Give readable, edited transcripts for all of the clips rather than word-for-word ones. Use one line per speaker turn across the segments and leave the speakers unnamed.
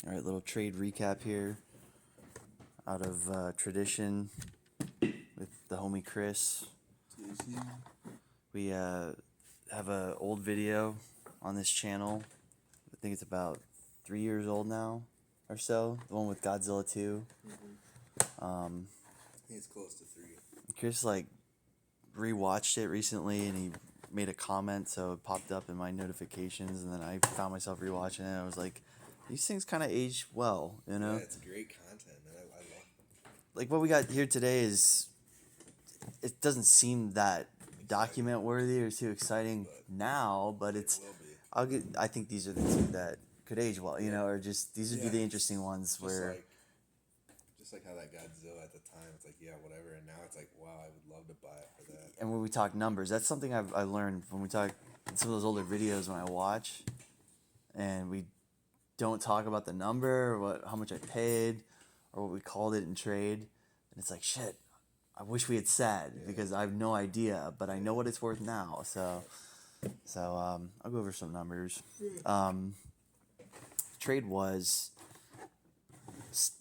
All right, little trade recap here out of tradition with the homie Cris. We have a old video on this channel. I think it's about 3 years old now or so. The one with Godzilla 2.
I think it's close to 3.
Chris rewatched it recently and he made a comment, so it popped up in my notifications, and then I found myself rewatching it. I was like, these things kind of age well, you know?
Yeah, it's great content, man. I love it.
Like what we got here today it doesn't seem that document worthy or too exciting now, but
It will be.
I think these are the two that could age well, you know, or just these would be the interesting ones where
Just like how that Godzilla at the time, it's like, yeah, whatever, and now it's like, wow, I would love to buy it for that.
and when we talk numbers, that's something I learned when we talk some of those older videos when I watch, and we don't talk about the number or how much I paid or what we called it in trade, and it's like shit. I wish we had said because I have no idea, but I know what it's worth now. So I'll go over some numbers. Trade was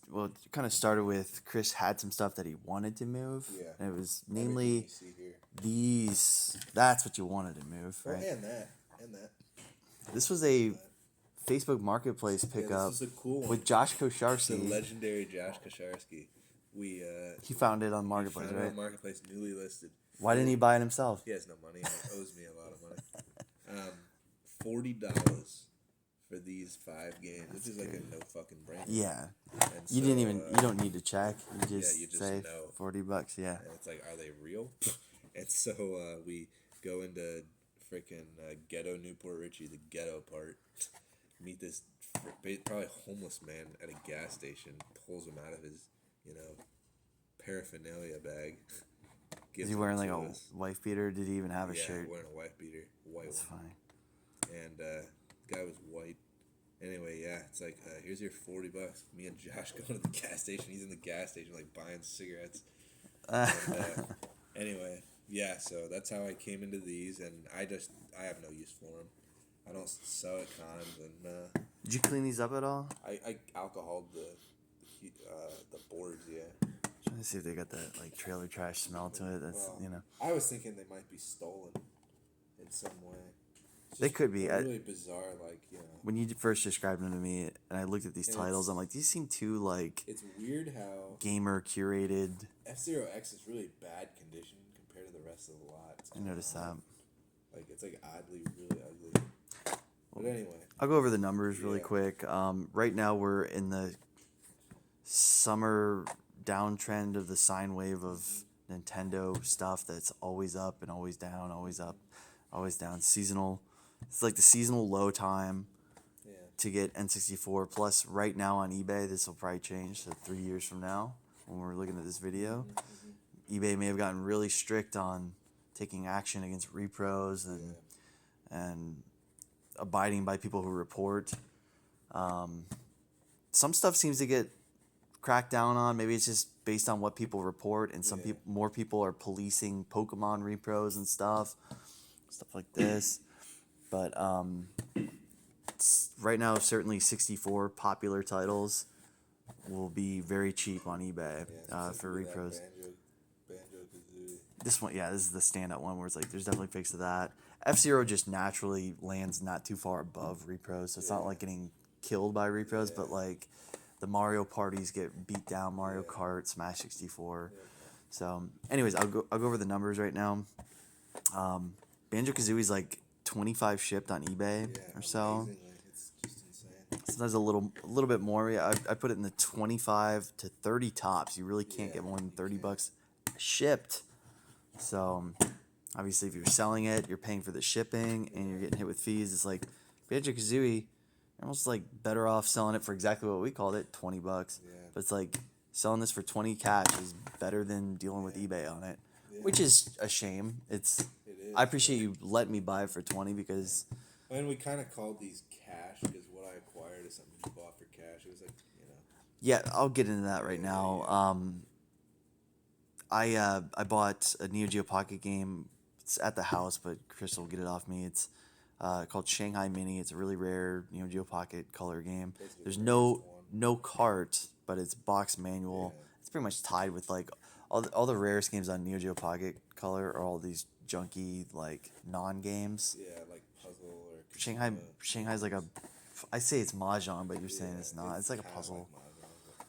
well, it kind of started with Chris had some stuff that he wanted to move.
Yeah.
And it was
Everything
namely
you see here.
these. That's what you wanted to move,
Oh,
right?
and that.
This was a Facebook Marketplace
Yeah,
pickup
this is a cool one.
with Josh
The
Kosharski.
legendary Josh Kosharski.
He found it on
We
Marketplace,
found it
right?
on Marketplace, newly listed.
Why didn't he buy it himself?
He has no money. He owes me a lot of money. $40 for these 5 games, which is like a no fucking brainer.
Yeah.
And
You
so,
didn't even. You don't need to check. You just,
you just
say
know.
$40. Yeah.
And it's like, are they real? And so we go into freaking ghetto Newport Richie, the ghetto part. Meet this probably homeless man at a gas station. Pulls him out of his, paraphernalia bag.
Is he wearing like a wife beater? Did he even have a
Yeah,
shirt?
wearing a wife beater, white
That's
one.
funny.
And the guy was white. Anyway, yeah, it's like, here's your $40. Me and Josh go to the gas station. He's in the gas station, like, buying cigarettes. And, anyway, yeah, so that's how I came into these, and I have no use for them. I don't sell at cons, and
Did you clean these up at all?
I alcoholed the boards, yeah.
Trying to see if they got that like trailer trash smell to it. That's
I was thinking they might be stolen in some way. It's
They
just
could be.
really bizarre,
When you first described them to me, and I looked at these
And
titles, I'm like, these seem too like
It's weird how
gamer curated.
F-Zero X is really bad condition compared to the rest of the lot.
I noticed that.
Like, it's like oddly, really ugly. But anyway.
I'll go over the numbers really
Yeah.
quick. Right now we're in the summer downtrend of the sine wave of Nintendo stuff that's always up and always down, always up, always down. Seasonal. It's like the seasonal low time
Yeah.
to get N64. Plus, right now on eBay, this will probably change. So 3 years from now, when we're looking at this video, eBay may have gotten really strict on taking action against repros and abiding by people who report. Some stuff seems to get cracked down on. Maybe it's just based on what people report, and more people are policing Pokemon repros and stuff like this. But right now, certainly 64 popular titles will be very cheap on eBay for repros.
Banjo-Kazooie.
This one, this is the standout one where it's like there's definitely fakes to that. F-Zero just naturally lands not too far above repros, so it's not like getting killed by repros, but like the Mario parties get beat down, Mario Kart, Smash 64. So, anyways, I'll go over the numbers right now. Banjo-Kazooie's like 25 shipped on eBay or so.
Amazingly. It's just insane.
Sometimes a little bit more. Yeah, I put it in the 25 to 30 tops. You really can't get more than $30 shipped. So obviously, if you're selling it, you're paying for the shipping, and you're getting hit with fees. It's like Banjo-Kazooie, you're almost like better off selling it for exactly what we called it, $20.
Yeah.
But it's like selling this for 20 cash is better than dealing with eBay on it, which is a shame.
It is.
I appreciate you letting me buy it for 20 because.
And we kind of called these cash because what I acquired is something you bought for cash. It was like,
Yeah, I'll get into that right now. I bought a Neo Geo Pocket game. It's at the house, but Crystal will get it off me. It's called Shanghai Mini. It's a really rare Neo Geo Pocket color game.
Basically
There's
the rarest one.
no cart, but it's box manual.
Yeah.
It's pretty much tied with like all the rarest games on Neo Geo Pocket Color are all these junky like non games.
Yeah, like puzzle or
Shanghai's like a, I say it's mahjong, but you're saying it's not. It's like a
kinda
puzzle.
like Mahjong, but no.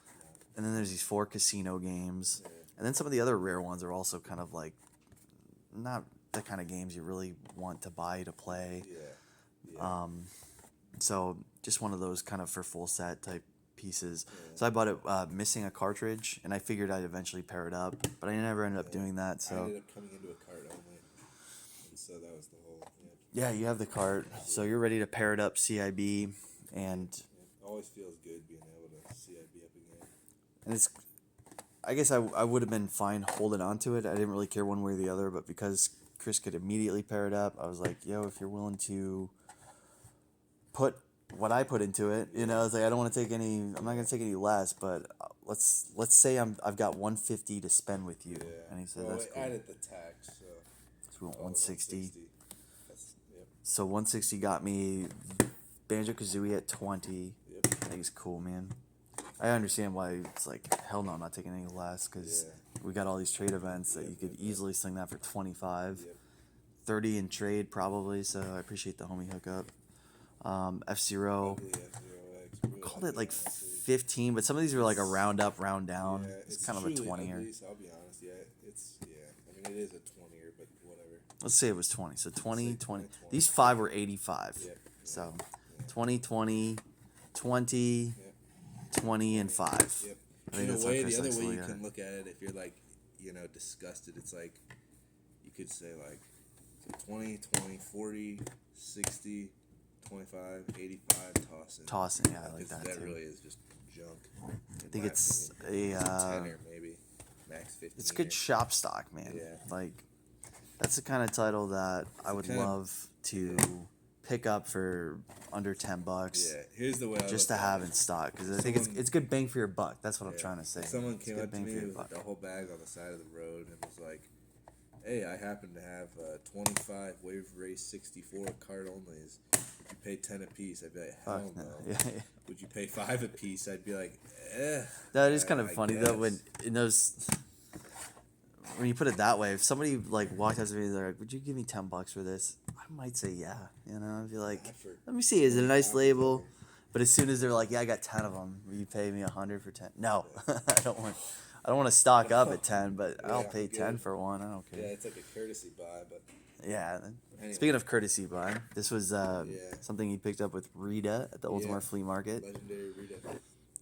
And then there's these 4 casino games.
Yeah.
And then some of the other rare ones are also kind of like not the kind of games you really want to buy to play.
Yeah.
So just one of those kind of for full set type pieces. So I bought it missing a cartridge, and I figured I'd eventually pair it up, but I never ended up doing that.
I
So
ended up coming into a cart only, and so that was the whole. Yeah.
yeah, you have the cart, so you're ready to pair it up CIB, and
It always feels good being able to CIB up again.
it's. I guess I would have been fine holding on to it. I didn't really care one way or the other, but because Chris could immediately pair it up, I was like, yo, if you're willing to put what I put into it, you know, it's like I don't want to take any. I'm not gonna take any less, but let's say I've got 150 to spend with you.
Yeah.
And he said
well,
that's
we
cool.
added the tax, so.
So we went 160.
That's, yep.
So 160 got me Banjo Kazooie at 20.
Yep.
I think it's cool, man. I understand why it's like hell no, I'm not taking any less because we got all these trade events that you could easily sling that for 25.
Yep.
30 in trade probably. So I appreciate the homie hookup. F-Zero.
Ugly F-Zero X,
Called it like
honestly.
15, but some of these are like a round up, round down.
Yeah,
it's kind of a
truly
20er.
ugly, so I'll be honest. Yeah, it's I mean, it is a 20er, but whatever.
Let's say it was 20. So 20, 20.
20.
These 5 were 85.
Yep.
So 20, 20, 20,
Yep.
20, and 5.
Yep.
I think
In
that's
a
how
way,
Chris
the other
likes to
way
look
you
at
can
it.
look at it, if you're like, disgusted, it's like, you could say like, so 20, 20, 40, 60, 25, 85, tossing.
Tossing, yeah, I like that
That
too.
really is just junk.
I think it's a
tenner maybe, max 15.
it's good shop stock, man.
Yeah.
Like that's the kind of title that I would
kinda-
love to pick up for under $10.
Yeah, here's the way I
Just
look
to
at
have
it.
in stock because I think it's good bang for your buck. That's what I'm
Yeah.
trying to say.
If someone
It's
came
good
up to
bang for
me
your
with
buck.
a whole bag on the side of the road and was like, "Hey, I happen to have 25 Wave Race 64 card onlys. Would you pay 10 a piece?" I'd be like, "Hell
Fuck
no."
no. Yeah.
Would you pay 5 a piece? I'd be like, "Eh."
That is kind of
I
funny though when
guess.
in those when you put it that way. If somebody like walked up to me, they're like, "Would you give me $10 for this?" I might say yeah. You know, I'd be like,
Not for
"Let me see. Is it a nice
25
label?"
whatever.
But as soon as they're like, "Yeah, I got 10 of them. Will you pay me 100 for 10?" No, I don't want. I don't want to stock up at 10, but I'll
Yeah,
pay
good.
10 for one. I don't
Yeah,
care.
it's like a courtesy buy, but
Yeah.
Anyway.
Speaking of courtesy buy, this was
Yeah.
something he picked up with Rita at the Ultimar Flea Market.
legendary Rita.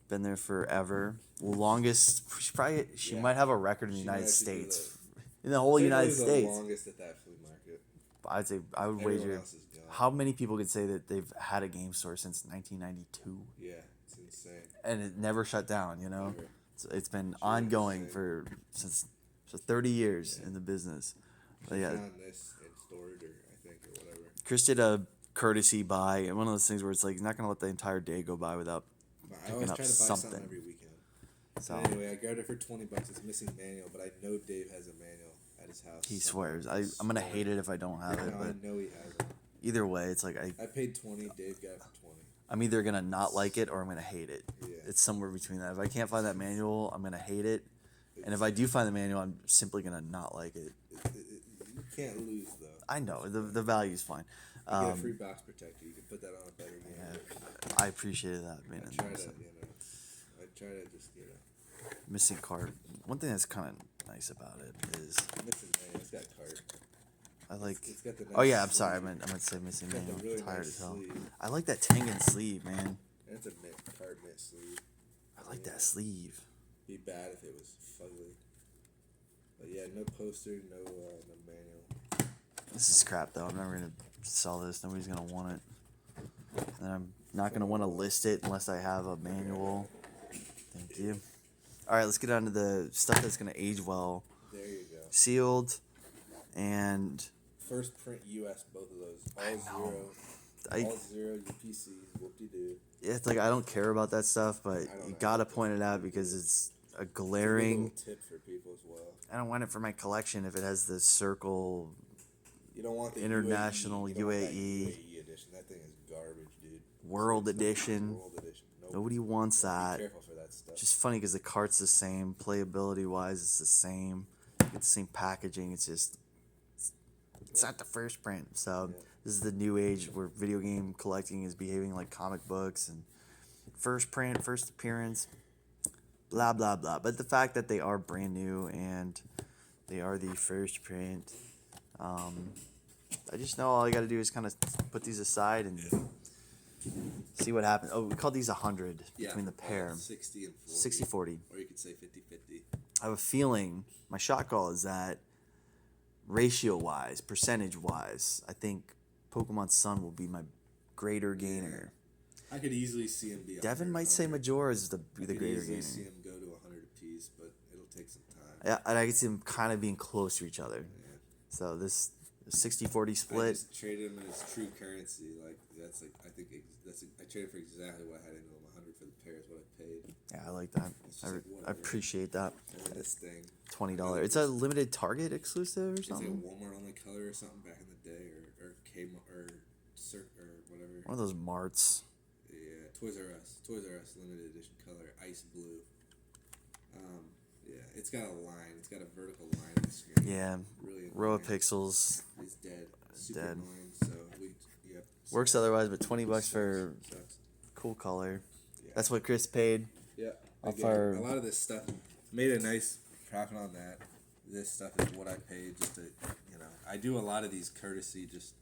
Been there forever. Longest. She
Yeah.
might have a record in the
She might
United
actually be
States. In the whole United
the
States.
longest at that flea market.
I'd say I would
Everyone
wager.
else is gone.
How many people could say that they've had a game store since 1992
Yeah, it's insane.
and it never shut down? You know,
Never.
it's been ongoing
insane.
since 30 years in the business. But
She
yeah,
found this and stored her, I think, or whatever.
Chris did a courtesy buy, and one of those things where it's like he's not gonna let the entire day go by without
But I
picking
always
up
try to buy
something.
something every weekend.
So
Anyway, I grabbed it for $20. It's missing manual, but I know Dave has a manual at his house.
he
somewhere.
swears. I'm gonna hate it if I don't have it,
No, I
but
know he has it.
either way, it's like
I paid 20. Dave got it for 20.
I'm either gonna not like it or I'm gonna hate it.
Yeah.
It's somewhere between that. If I can't find that manual, I'm gonna hate it, and if I do find the manual, I'm simply gonna not like it.
You can't lose though.
I know the value's fine.
You get a free box protector. You can put that on a better game.
Yeah, I appreciated that, man.
I try to, just,
Missing card. One thing that's kind of nice about it is
missing manual. It's got cart.
I like.
It's got the
Oh
nice
yeah, I'm sorry. I
sleeve.
meant to say missing
It's got the
manual.
really
I'm tired
nice
as hell.
sleeve.
I like that Tengen sleeve, man.
And it's a card mint sleeve.
I like that sleeve.
Be bad if it was fugly. But yeah, no poster, no manual.
This is crap though. I'm never gonna sell this. Nobody's gonna want it. And I'm not gonna want to list it unless I have a manual. Thank you. All right, let's get on to the stuff that's gonna age well.
There you go.
Sealed, and
First print US, both of those. All
I know.
zero. All zero UPCs. Whoop-de-doo.
it's like I don't care about that stuff, but
don't
you
know.
gotta point it out because it's a
It's a
glaring.
little tip for people as well.
I don't want it for my collection if it has the circle
You don't want the
International
UAE. You don't want that
UAE.
UAE
World Edition.
World Edition. Nope.
Nobody wants that.
Be careful for that stuff.
Just funny because the cart's the same. Playability wise, it's the same. It's the same packaging. It's just it's not the first print. So this is the new age where video game collecting is behaving like comic books and first print, first appearance, blah blah blah. But the fact that they are brand new and they are the first print, I just know all I got to do is kind of put these aside and see what happens. Oh, we call these 100 between the pair.
60 and 40.
60-40.
Or you could say 50-50.
I have a feeling my shot call is that ratio-wise, percentage-wise, I think Pokemon Sun will be my greater gainer.
I could easily see him be.
Devin might say Majora is the greater gainer.
I could easily see him go to 100 apiece, but it'll take some time.
Yeah, and I can see them kind of being close to each other.
Yeah.
So this 60-40 split.
I just traded him in his true currency. Like that's like I think I traded for exactly what I had into him. 100 for the pair is what I paid.
Yeah, I like that. I appreciate that.
And this thing.
$20. It's a limited Target exclusive or something.
It's like a Walmart only color or something back in the day, or Kmart or whatever.
One of those marts.
Yeah, Toys R Us limited edition color, ice blue. Yeah, it's got a line. It's got a vertical line on the screen.
Yeah,
really
row of pixels.
It's dead. Super
Dead.
annoying. So yep.
Works otherwise, but $20 for
Sucks.
cool color.
Yeah.
That's what Chris paid.
Yeah.
Off
Again,
our-
a lot of this stuff made a nice profit on that. This stuff is what I paid. Just to, I do a lot of these courtesy, just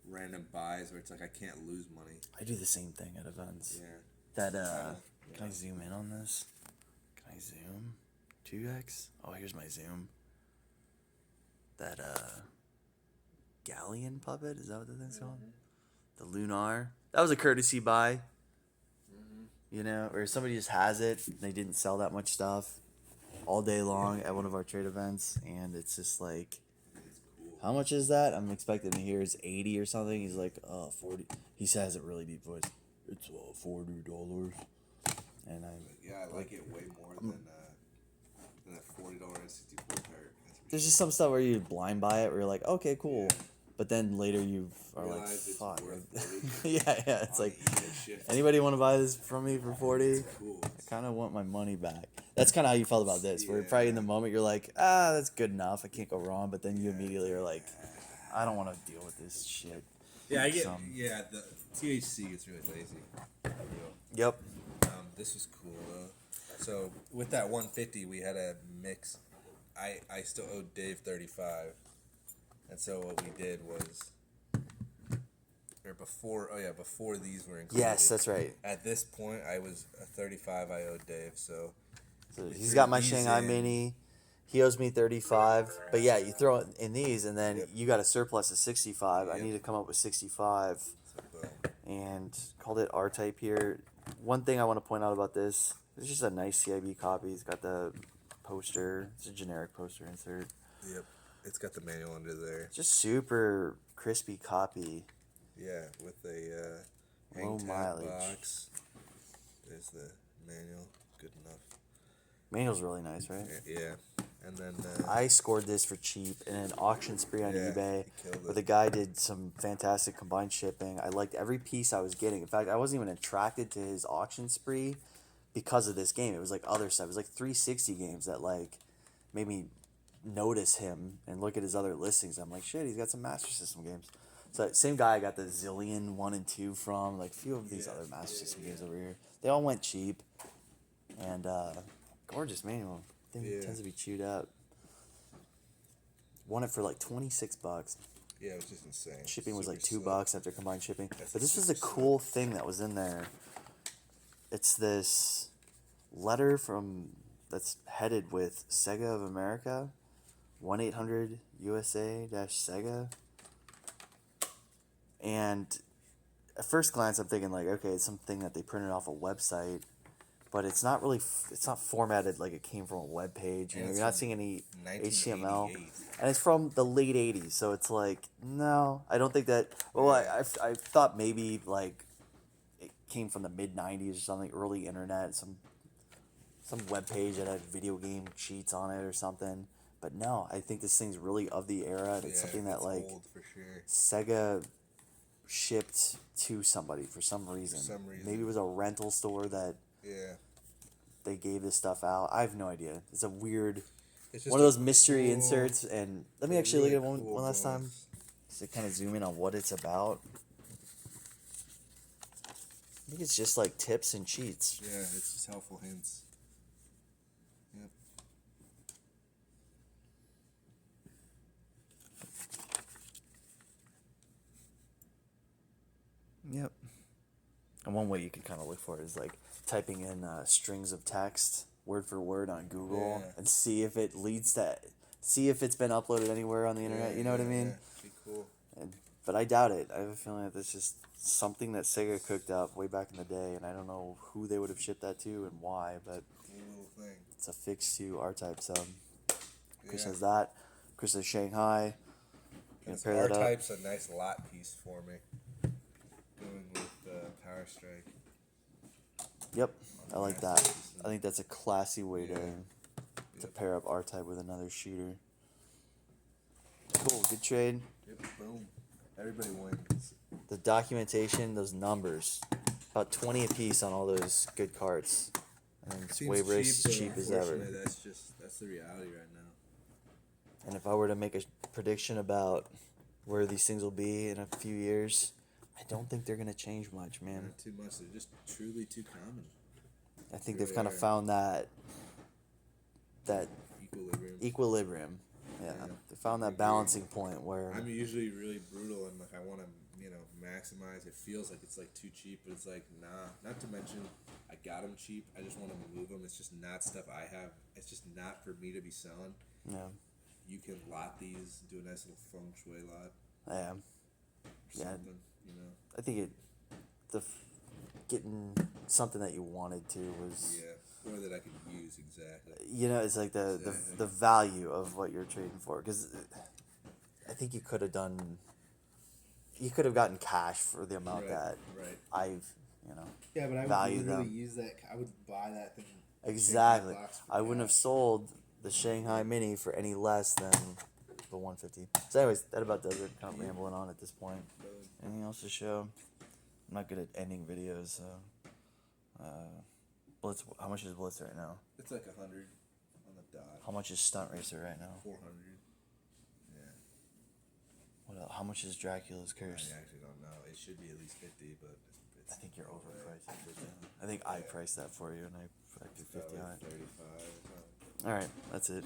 random buys where it's like I can't lose money.
I do the same thing at events.
Yeah.
That can I zoom in on this? Can I zoom? 2x? Oh, here's my zoom. That Galleon puppet, is that what the thing's called? The Lunar. That was a courtesy buy. Or somebody just has it. They didn't sell that much stuff all day long at one of our trade events, and it's just like, how much is that? I'm expecting to hear it's 80 or something. He's like, 40. He says it really deep voice. It's $40. And
I like it way more than that $40 N64 card.
there's just some stuff where you blind buy it, where you're like, okay, cool. Yeah. But then later you are like, fuck. yeah, it's like, anybody want to buy this from me for 40?
Cool.
I kind of want my money back. That's kind of how you felt about this, where probably in the moment you're like, that's good enough. I can't go wrong. But then you immediately are like, I don't want to deal with this shit.
Yeah, I get. The THC gets really lazy.
Yep.
This was cool though. So with that 150, we had a mix. I still owed Dave 35, and so what we did was, before these were included.
Yes, that's right.
At this point, I was a 35. I owed Dave, so
he's got my Shanghai Mini. He owes me 35. But yeah, you throw it in these, and then you got a surplus of 65. I need to come up with 65. And called it R-Type here. One thing I want to point out about this, it's just a nice CIB copy. It's got the poster. It's a generic poster insert.
Yep. It's got the manual under there.
Just super crispy copy.
Yeah, with a
low mileage
box. There's the manual. Good enough.
Manual's really nice, right?
Yeah. And then
I scored this for cheap in an auction spree on eBay, where the guy did some fantastic combined shipping. I liked every piece I was getting. In fact, I wasn't even attracted to his auction spree because of this game. It was like other stuff. It was like 360 games that like made me notice him and look at his other listings. I'm like, shit, he's got some Master System games. So same guy I got the Zillion 1 and 2 from, like a few of these other Master System games over here. They all went cheap. And gorgeous manual. Thing tends to be chewed up. Won it for like $26.
Yeah, it was just insane.
Shipping was like $2 after combined shipping. But this was the cool thing that was in there. It's this letter that's headed with Sega of America, 1-800-USA-Sega. And at first glance, I'm thinking like, okay, it's something that they printed off a website. But it's not really, it's not formatted like it came from a web page. You're not seeing any HTML. And it's from the late 80s. So it's like, no, I don't think that, I thought maybe like it came from the mid 90s or something, early internet, some web page that had video game cheats on it or something. But no, I think this thing's really of the era. And it's something that like
old for sure.
Sega shipped to somebody for some reason. Maybe it was a rental store that
Yeah.
they gave this stuff out. I have no idea. It's a weird,
It's just
one of those
a
mystery
cool-
inserts. And let me
a
actually
really
look at
cool
one last time,
box.
just to kind of zoom in on what it's about. I think it's just like tips and cheats.
Yeah, it's just helpful hints. Yep.
Yep. And one way you can kind of look for it is like typing in strings of text word for word on Google
Yeah.
and see if it leads to, see if it's been uploaded anywhere on the internet. You know what I mean?
Yeah. Be cool.
But I doubt it. I have a feeling that that's just something that Sega cooked up way back in the day, and I don't know who they would have shipped that to and why, but
Cool little thing.
it's a fix to R-Type sub. Chris
Yeah.
has that. Chris has Shanghai. Gonna
This
pair that up.
R-Type's a nice lot piece for me. Going with Power Strike.
Yep, I like that.
Master
I think that's a classy way to
Yep.
pair up R-Type with another shooter. Cool, good trade.
Yep. Boom. Everybody wins.
The documentation, those numbers, about 20 apiece on all those good cards. And it's
Seems
Wave Race
cheap,
is
but
cheap as ever.
unfortunately, that's the reality right now.
And if I were to make a prediction about where these things will be in a few years, I don't think they're gonna change much, man.
Not too much. They're just truly too common.
I think
really
they've kind of
are.
found that
Equilibrium.
equilibrium. Yeah,
Yeah.
they found that
Agree.
balancing point where
I'm usually really brutal and like I want to maximize. It feels like it's like too cheap, but it's like nah. Not to mention I got them cheap. I just want to move them. It's just not stuff I have. It's just not for me to be selling.
yeah,
You can lot these, do a nice little feng shui lot.
yeah.
Or
Yeah.
something, you know.
I think getting something that you wanted to was,
Yeah, or that I could use exactly.
it's like the
Exactly.
value of what you're trading for, because I think you could have gotten cash for the amount that
Right.
I've
Yeah, but I
value
would literally
them.
use that. I would buy that thing.
Exactly.
Box for
I wouldn't have
cash.
sold the Shanghai Mini for any less than the 150. So anyways, that about does it. Kind of rambling on at this point. Anything else to show? I'm not good at ending videos, so Blitz, how much is Blitz right now?
It's like 100 on the dot.
How much is Stunt Racer right now?
400. Yeah.
What else? How much is Dracula's Curse?
I actually don't know. It should be at least 50, but it's
I think you're overpriced at 50. I think I priced that for you, and I put 50 on it.
35.
Alright, that's it.